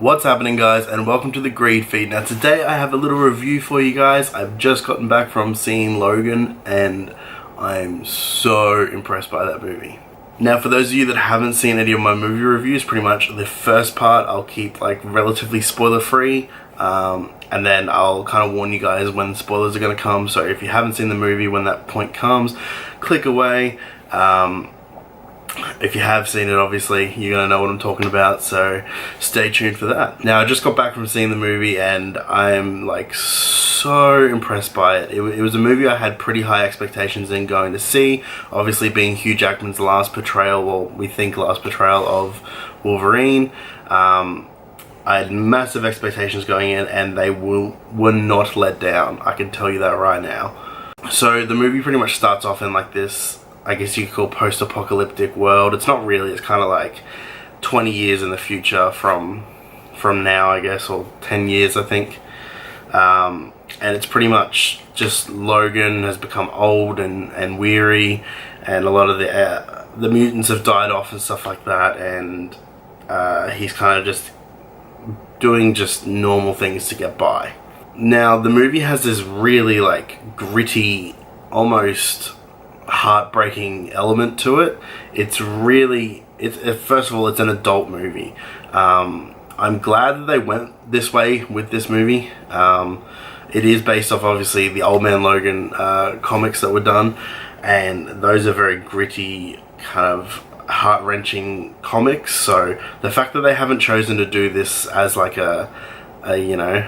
What's happening, guys, and welcome to the Greed Feed. Now today I have a little review for you guys. I've just gotten back from seeing Logan and I'm so impressed by that movie. Now for those of you that haven't seen any of my movie reviews, pretty much the first part I'll keep like relatively spoiler free, and then I'll kind of warn you guys when spoilers are going to come. So if you haven't seen the movie when that point comes, click away. If you have seen it, obviously you're going to know what I'm talking about, so stay tuned for that. Now I just got back from seeing the movie and I'm like so impressed by it. It was a movie I had pretty high expectations in going to see, obviously being Hugh Jackman's last portrayal, well, we think last portrayal of Wolverine. I had massive expectations going in and they were not let down, I can tell you that right now. So the movie pretty much starts off in like this, I guess you could call post-apocalyptic world. It's not really, it's kind of like 20 years in the future from now, I guess, or 10 years, I think. And it's pretty much just Logan has become old and weary, and a lot of the mutants have died off and stuff like that, and he's kind of just doing just normal things to get by. Now, the movie has this really like gritty, almost heartbreaking element to it. It's really, first of all, it's an adult movie. I'm glad that they went this way with this movie. It is based off, obviously, the Old Man Logan comics that were done, and those are very gritty, kind of heart-wrenching comics. So the fact that they haven't chosen to do this as like a you know,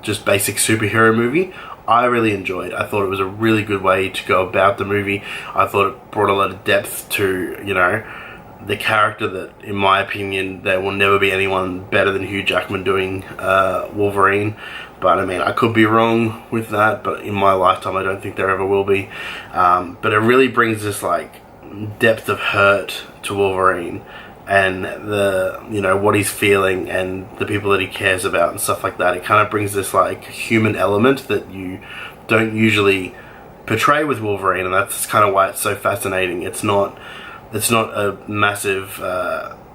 just basic superhero movie, I really enjoyed. I thought it was a really good way to go about the movie. I thought it brought a lot of depth to, you know, the character that, in my opinion, there will never be anyone better than Hugh Jackman doing Wolverine. But I mean, I could be wrong with that, but in my lifetime I don't think there ever will be. But it really brings this like depth of hurt to Wolverine, and the, you know, what he's feeling and the people that he cares about and stuff like that. It kind of brings this like human element that you don't usually portray with Wolverine, and that's kind of why it's so fascinating. It's not a massive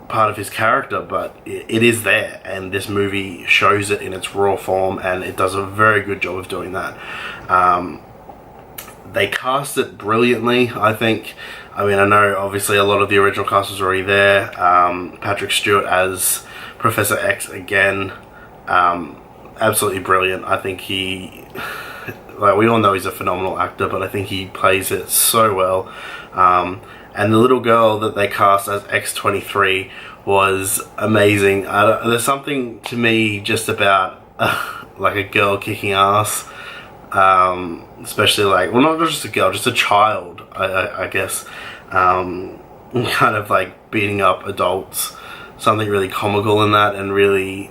part of his character, but it is there, and this movie shows it in its raw form, and it does a very good job of doing that. They cast it brilliantly, I think. I mean, I know obviously a lot of the original cast was already there. Patrick Stewart as Professor X again, absolutely brilliant. I think he, like, we all know he's a phenomenal actor, but I think he plays it so well. And the little girl that they cast as X-23 was amazing. There's something to me just about like a girl kicking ass. Especially like, well, not just a girl, just a child, I guess, kind of like beating up adults. Something really comical in that, and really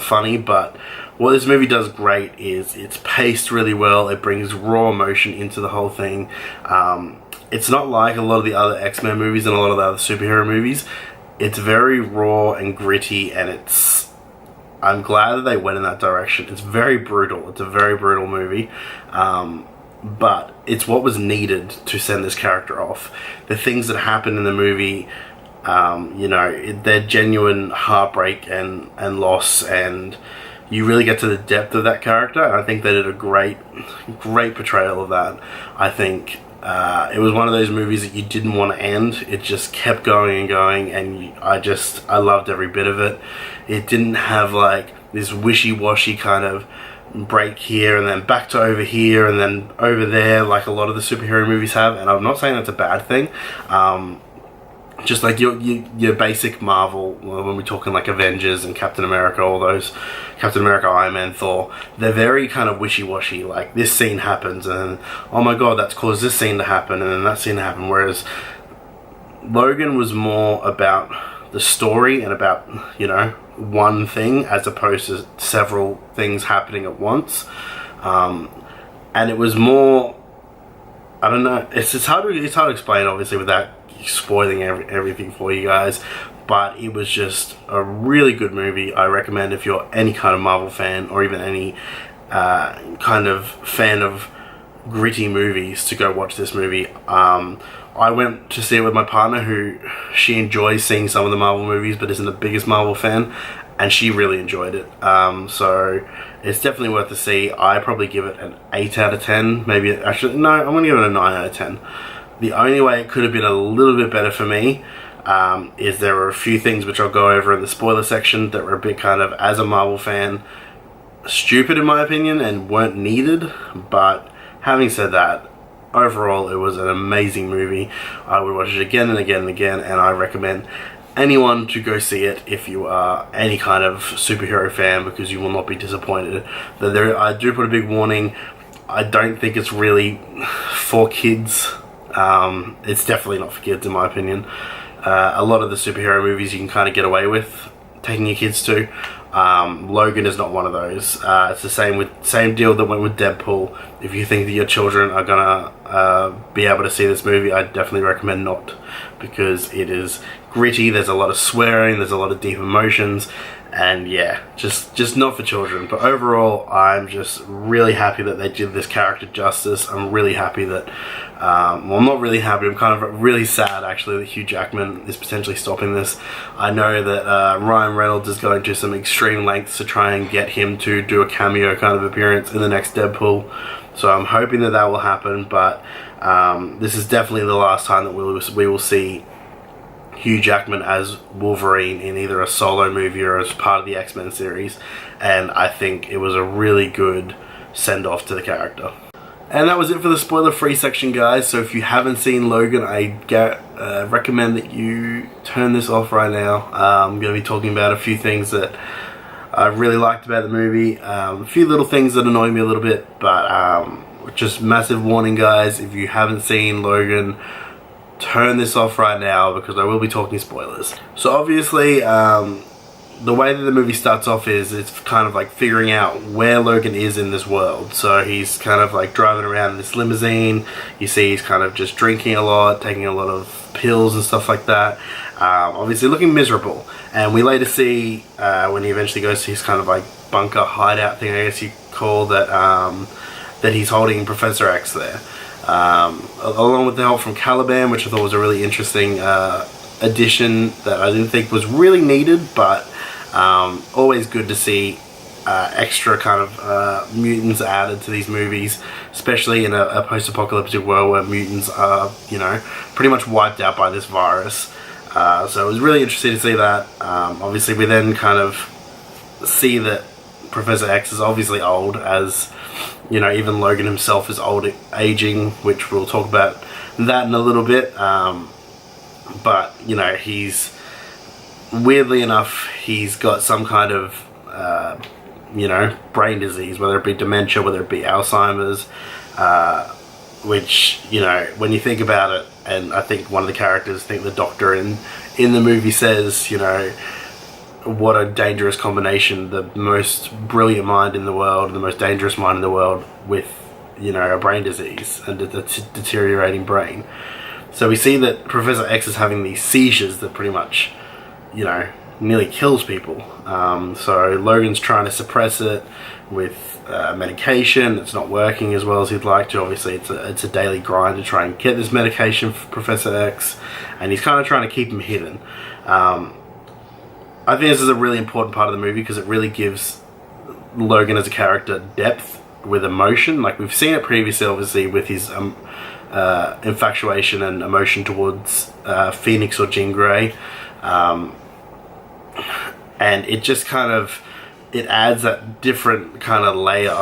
funny. But what this movie does great is it's paced really well. It brings raw emotion into the whole thing. It's not like a lot of the other X-Men movies and a lot of the other superhero movies. It's very raw and gritty, and I'm glad that they went in that direction. It's very brutal. It's a very brutal movie. But it's what was needed to send this character off. The things that happen in the movie, you know, they're genuine heartbreak and loss, and you really get to the depth of that character. And I think they did a great portrayal of that. I think it was one of those movies that you didn't want to end. It just kept going and going, and I loved every bit of it. It didn't have like this wishy-washy kind of break here and then back to over here and then over there like a lot of the superhero movies have, and I'm not saying that's a bad thing. Just like your basic Marvel, when we're talking like Avengers and Captain America, all those, Captain America, Iron Man, Thor, they're very kind of wishy-washy. Like, this scene happens and oh my god, that's caused this scene to happen and then that scene to happen. Whereas Logan was more about the story and about, you know, one thing as opposed to several things happening at once. And it was more, I don't know, it's hard to explain, obviously, without spoiling everything for you guys, but it was just a really good movie. I recommend, if you're any kind of Marvel fan or even any kind of fan of gritty movies, to go watch this movie. I went to see it with my partner, who she enjoys seeing some of the Marvel movies but isn't the biggest Marvel fan, and she really enjoyed it. So it's definitely worth a see. I probably give it an 8 out of 10. Maybe, actually, no, I'm going to give it a 9 out of 10. The only way it could have been a little bit better for me is there were a few things which I'll go over in the spoiler section that were a bit kind of, as a Marvel fan, stupid in my opinion and weren't needed. But having said that, overall it was an amazing movie. I would watch it again and again and again, and I recommend anyone to go see it if you are any kind of superhero fan, because you will not be disappointed. I do put a big warning, I don't think it's really for kids. It's definitely not for kids in my opinion. A lot of the superhero movies you can kind of get away with taking your kids to. Logan is not one of those. It's the same deal that went with Deadpool. If you think that your children are gonna be able to see this movie, I definitely recommend not, because it is gritty. There's a lot of swearing. There's a lot of deep emotions, and yeah, just not for children. But overall, I'm just really happy that they did this character justice. I'm really happy that, well, I'm not really happy, I'm kind of really sad actually that Hugh Jackman is potentially stopping this. I know that Ryan Reynolds is going to some extreme lengths to try and get him to do a cameo kind of appearance in the next Deadpool, so I'm hoping that that will happen. But this is definitely the last time that we will see Hugh Jackman as Wolverine in either a solo movie or as part of the X-Men series, and I think it was a really good send-off to the character. And that was it for the spoiler-free section, guys. So if you haven't seen Logan, I recommend that you turn this off right now. I'm going to be talking about a few things that I really liked about the movie, a few little things that annoy me a little bit, but just massive warning, guys, if you haven't seen Logan, turn this off right now, because I will be talking spoilers. So obviously, the way that the movie starts off is it's kind of like figuring out where Logan is in this world. So he's kind of like driving around in this limousine. You see he's kind of just drinking a lot, taking a lot of pills and stuff like that. Obviously looking miserable. And we later see, when he eventually goes to his kind of like bunker hideout thing, I guess you call that, that he's holding Professor X there. Along with the help from Caliban, which I thought was a really interesting addition that I didn't think was really needed, but always good to see extra kind of mutants added to these movies, especially in a post-apocalyptic world where mutants are, you know, pretty much wiped out by this virus. So it was really interesting to see that. Obviously we then kind of see that Professor X is obviously old, as you know, even Logan himself is old, aging, which we'll talk about that in a little bit. But you know, he's, weirdly enough, he's got some kind of you know, brain disease, whether it be dementia, whether it be Alzheimer's, which, you know, when you think about it, and I think one of the characters, I think the doctor in the movie says, you know, what a dangerous combination, the most brilliant mind in the world, the most dangerous mind in the world, with, you know, a brain disease and a deteriorating brain. So we see that Professor X is having these seizures that pretty much, you know, nearly kills people. So Logan's trying to suppress it with medication. It's not working as well as he'd like to. Obviously it's a daily grind to try and get this medication for Professor X, and he's kind of trying to keep him hidden. I think this is a really important part of the movie because it really gives Logan as a character depth with emotion. Like we've seen it previously, obviously, with his infatuation and emotion towards Phoenix or Jean Grey. And it just kind of, it adds that different kind of layer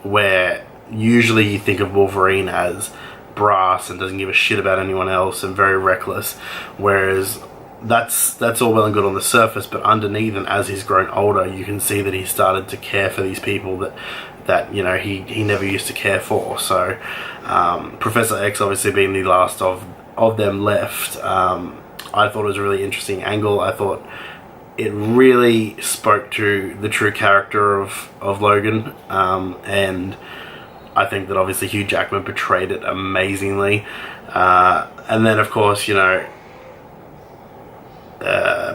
where usually you think of Wolverine as brass and doesn't give a shit about anyone else and very reckless, whereas that's all well and good on the surface, but underneath, and as he's grown older, you can see that he started to care for these people that you know, he never used to care for. So Professor X obviously being the last of them left, I thought it was a really interesting angle. I thought it really spoke to the true character of Logan, and I think that obviously Hugh Jackman portrayed it amazingly. And then of course, you know,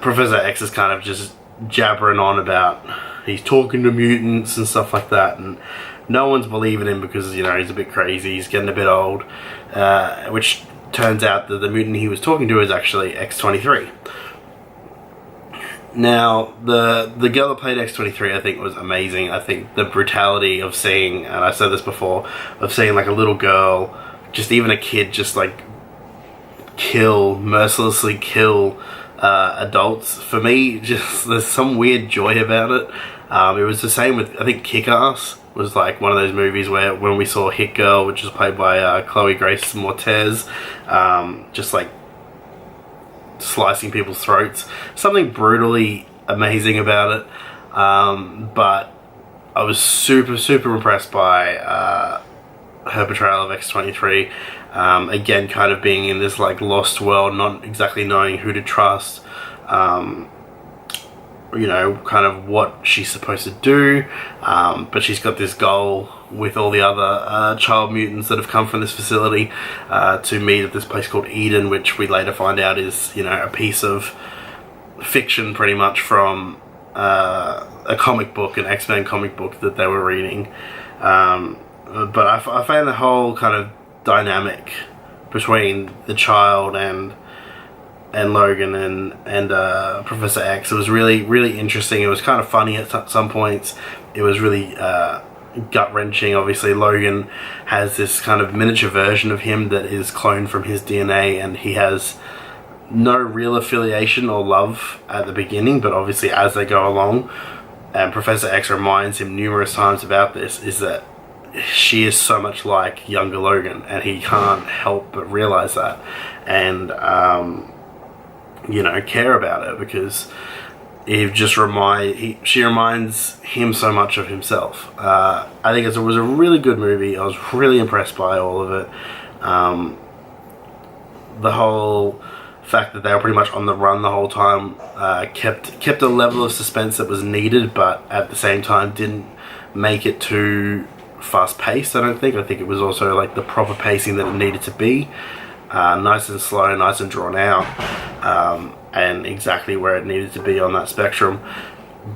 Professor X is kind of just jabbering on about he's talking to mutants and stuff like that, and no one's believing him because, you know, he's a bit crazy, he's getting a bit old, which turns out that the mutant he was talking to is actually X-23. Now, the girl that played X-23, I think, was amazing. I think the brutality of seeing, and I said this before, of seeing like a little girl, just even a kid, just like mercilessly kill adults. For me, just there's some weird joy about it. It was the same with, I think, Kick-Ass was like one of those movies where when we saw Hit Girl, which was played by Chloe Grace Moretz, just like slicing people's throats. Something brutally amazing about it. But I was super impressed by her portrayal of X-23. Again, kind of being in this like lost world, not exactly knowing who to trust. You know, kind of what she's supposed to do, but she's got this goal with all the other child mutants that have come from this facility to meet at this place called Eden, which we later find out is, you know, a piece of fiction pretty much from a comic book, an X-Men comic book that they were reading. But I found the whole kind of dynamic between the child and Logan and Professor X. It was really interesting. It was kind of funny at some points. It was really gut-wrenching. Obviously, Logan has this kind of miniature version of him that is cloned from his DNA, and he has no real affiliation or love at the beginning, but obviously as they go along, and Professor X reminds him numerous times about this, is that she is so much like younger Logan, and he can't help but realize that, and you know, care about her, because she reminds him so much of himself. I think it was a really good movie. I was really impressed by all of it. The whole fact that they were pretty much on the run the whole time kept a level of suspense that was needed, but at the same time didn't make it too fast-paced. I think it was also like the proper pacing that it needed to be. Nice and slow, nice and drawn out, and exactly where it needed to be on that spectrum.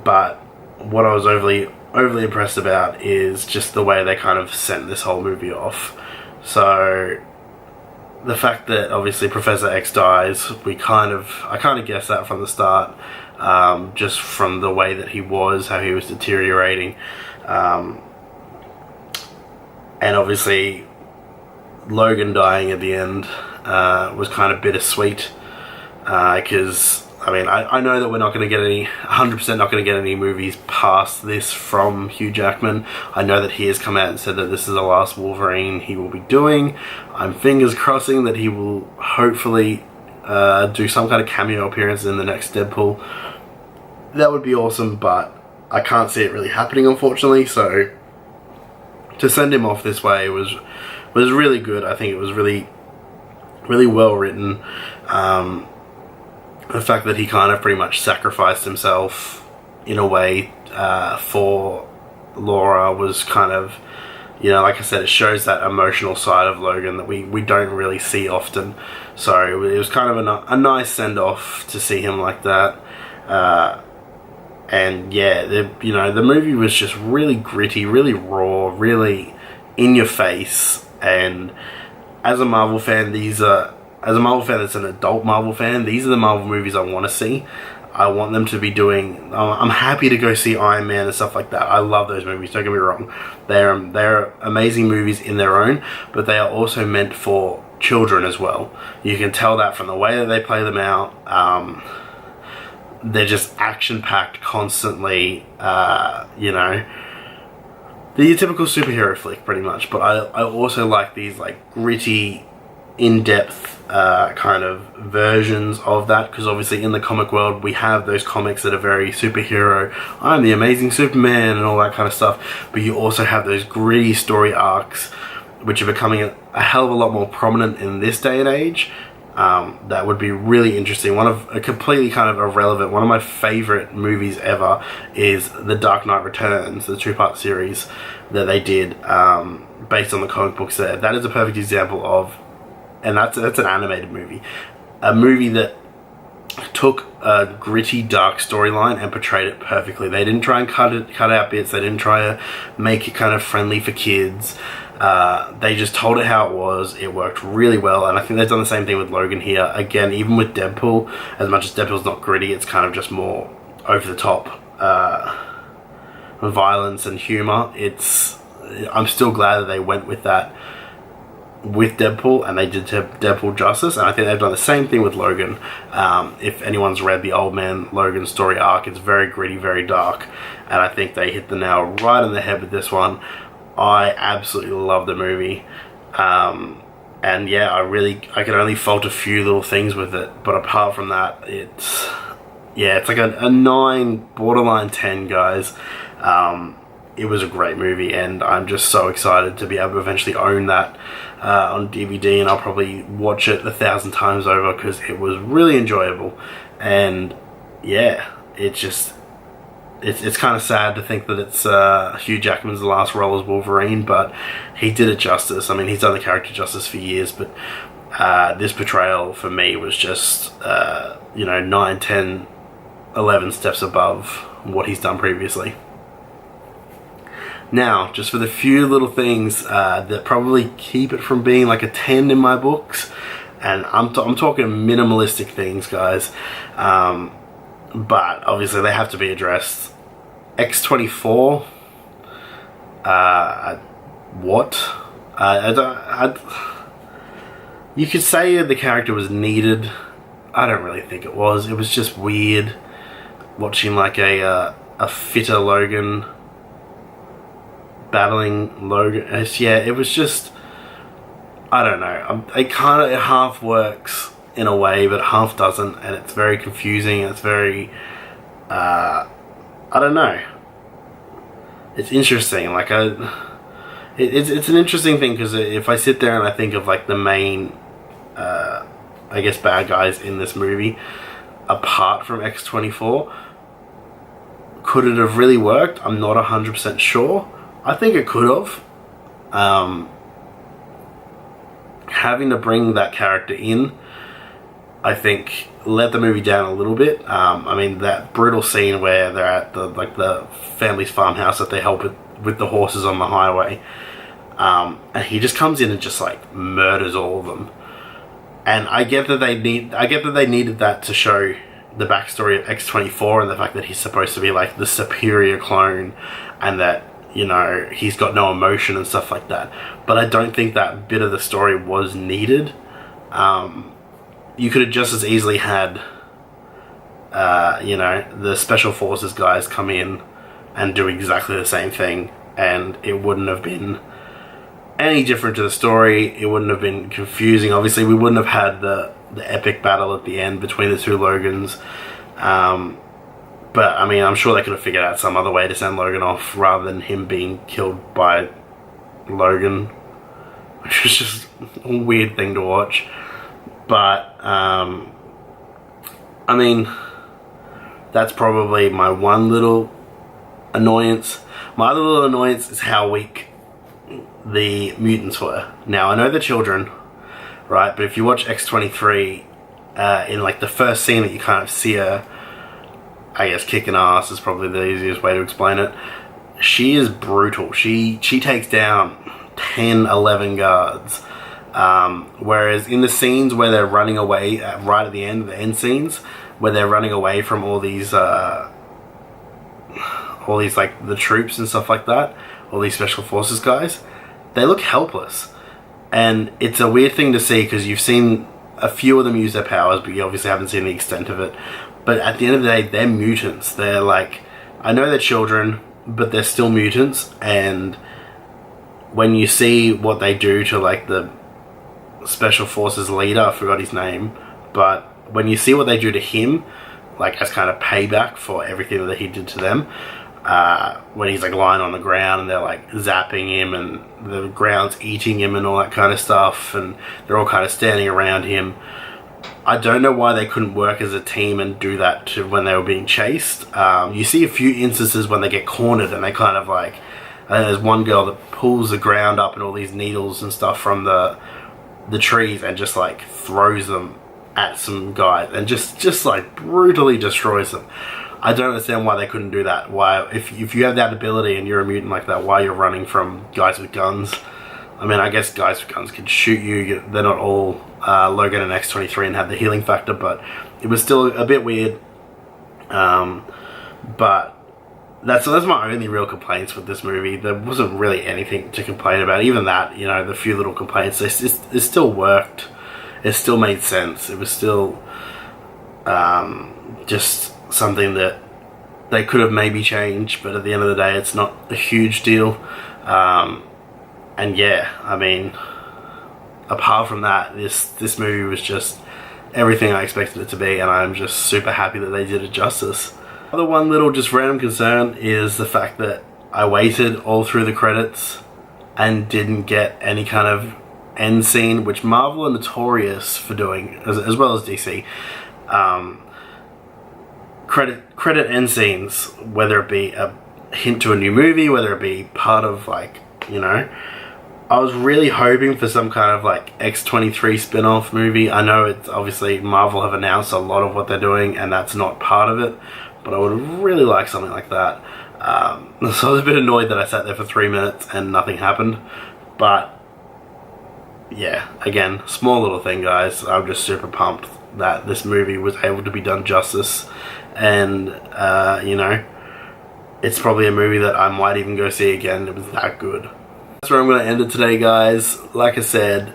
But what I was overly impressed about is just the way they kind of sent this whole movie off. So the fact that obviously Professor X dies, I kind of guessed that from the start, just from the way that he was, how he was deteriorating, and obviously Logan dying at the end was kind of bittersweet, because I mean, I know that we're not going to get 100% not going to get any movies past this from Hugh Jackman. I know that he has come out and said that this is the last Wolverine he will be doing. I'm fingers crossing that he will hopefully do some kind of cameo appearance in the next Deadpool. That would be awesome, but I can't see it really happening, unfortunately. So to send him off this way was really good. I think it was really well written. The fact that he kind of pretty much sacrificed himself in a way for Laura was kind of, you know, like I said, it shows that emotional side of Logan that we don't really see often. So it was kind of a nice send-off to see him like that. And yeah, the movie was just really gritty, really raw, really in your face. And as a Marvel fan, as a Marvel fan that's an adult Marvel fan, these are the Marvel movies I want to see. I want them to be doing... I'm happy to go see Iron Man and stuff like that. I love those movies, don't get me wrong. They're amazing movies in their own, but they are also meant for children as well. You can tell that from the way that they play them out. They're just action-packed constantly, you know. They're your typical superhero flick, pretty much. But I also like these like gritty, in-depth kind of versions of that, because obviously in the comic world we have those comics that are very superhero, I'm the Amazing Superman and all that kind of stuff, but you also have those gritty story arcs which are becoming a hell of a lot more prominent in this day and age. That would be really interesting. One of a completely kind of irrelevant, one of my favorite movies ever is The Dark Knight Returns, the 2-part series that they did based on the comic books there. That is a perfect example of, and that's an animated movie, a movie that took a gritty, dark storyline and portrayed it perfectly. They didn't try and cut out bits. They didn't try to make it kind of friendly for kids. They just told it how it was. It worked really well, and I think they've done the same thing with Logan here. Again, even with Deadpool, as much as Deadpool's not gritty, it's kind of just more over the top violence and humor. I'm still glad that they went with that with Deadpool, and they did Deadpool justice, and I think they've done the same thing with Logan. If anyone's read the Old Man Logan story arc, it's very gritty, very dark, and I think they hit the nail right on the head with this one. I absolutely love the movie, and yeah, I can only fault a few little things with it, but apart from that, it's like a 9, borderline 10, guys. It was a great movie, and I'm just so excited to be able to eventually own that on DVD, and I'll probably watch it 1,000 times over because it was really enjoyable. And yeah, it's kind of sad to think that it's Hugh Jackman's last role as Wolverine, but he did it justice. I mean, he's done the character justice for years, but this portrayal for me was just 9, 10, 11 steps above what he's done previously. Now, just for the few little things that probably keep it from being like a 10 in my books, and I'm talking minimalistic things, guys, but obviously they have to be addressed. X-24, what? You could say the character was needed. I don't really think it was. It was just weird watching like a fitter Logan battling Logan. Yeah, it was just, I don't know. It half works in a way, but half doesn't, and it's very confusing. It's very, I don't know. It's interesting. Like it's an interesting thing, because if I sit there and I think of like the main, I guess, bad guys in this movie, apart from X-24, could it have really worked? I'm not 100% sure. I think it could have. Having to bring that character in, I think, let the movie down a little bit. I mean, that brutal scene where they're at the family's farmhouse that they help with the horses on the highway, and he just comes in and just like murders all of them. And I get that they needed that to show the backstory of X-24 and the fact that he's supposed to be like the superior clone, and that, he's got no emotion and stuff like that. But I don't think that bit of the story was needed. You could have just as easily had, the Special Forces guys come in and do exactly the same thing, and it wouldn't have been any different to the story. It wouldn't have been confusing. Obviously, we wouldn't have had the epic battle at the end between the two Logans. But, I mean, I'm sure they could have figured out some other way to send Logan off rather than him being killed by Logan, which was just a weird thing to watch. But, I mean, that's probably my one little annoyance. My other little annoyance is how weak the mutants were. Now, I know they're children, right? But if you watch X-23, in like the first scene that you kind of see her, I guess, kicking ass is probably the easiest way to explain it. She is brutal. She takes down 10, 11 guards. Whereas in the scenes where they're running away, right at the end scenes, where they're running away from all these like the troops and stuff like that, all these special forces guys, they look helpless. And it's a weird thing to see, because you've seen a few of them use their powers, but you obviously haven't seen the extent of it. But at the end of the day, they're mutants. They're like, I know they're children, but they're still mutants. And when you see what they do to like the Special Forces leader, I forgot his name, but when you see what they do to him, like as kind of payback for everything that he did to them, when he's like lying on the ground and they're like zapping him and the ground's eating him and all that kind of stuff, and they're all kind of standing around him. I don't know why they couldn't work as a team and do that to when they were being chased. You see a few instances when they get cornered and they kind of like, there's one girl that pulls the ground up and all these needles and stuff from the trees and just like throws them at some guys and just like brutally destroys them. I don't understand why they couldn't do that. Why, if you have that ability and you're a mutant like that, why you're running from guys with guns? I mean, I guess guys with guns can shoot you. They're not all Logan and X-23 and have the healing factor, but it was still a bit weird. But that's my only real complaints with this movie. There wasn't really anything to complain about. Even that, you know, the few little complaints, it still worked. It still made sense. It was still just something that they could have maybe changed, but at the end of the day, it's not a huge deal. And yeah, I mean, apart from that, this movie was just everything I expected it to be, and I'm just super happy that they did it justice. Other one little just random concern is the fact that I waited all through the credits and didn't get any kind of end scene, which Marvel are notorious for doing, as well as DC. Credit end scenes, whether it be a hint to a new movie, whether it be part of, like, you know, I was really hoping for some kind of like X-23 spin-off movie. I know it's obviously Marvel have announced a lot of what they're doing and that's not part of it, but I would really like something like that. So I was a bit annoyed that I sat there for 3 minutes and nothing happened, but yeah, again, small little thing, guys. I'm just super pumped that this movie was able to be done justice, and you know, it's probably a movie that I might even go see again. It was that good. That's where I'm going to end it today, guys. Like I said,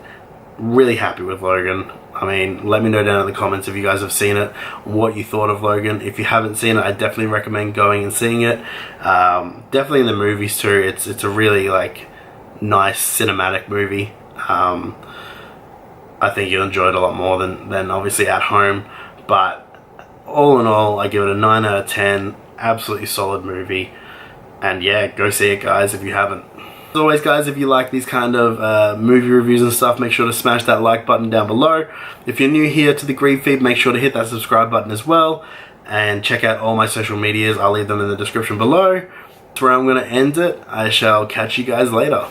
really happy with Logan. I mean, let me know down in the comments if you guys have seen it, what you thought of Logan. If you haven't seen it, I definitely recommend going and seeing it. Definitely in the movies too. It's a really like nice cinematic movie. I think you'll enjoy it a lot more than obviously at home. But all in all, I give it a 9 out of 10. Absolutely solid movie. And yeah, go see it, guys, if you haven't. As always, guys, if you like these kind of movie reviews and stuff, make sure to smash that like button down below. If you're new here to the Grieve feed, make sure to hit that subscribe button as well. And check out all my social medias. I'll leave them in the description below. That's where I'm going to end it. I shall catch you guys later.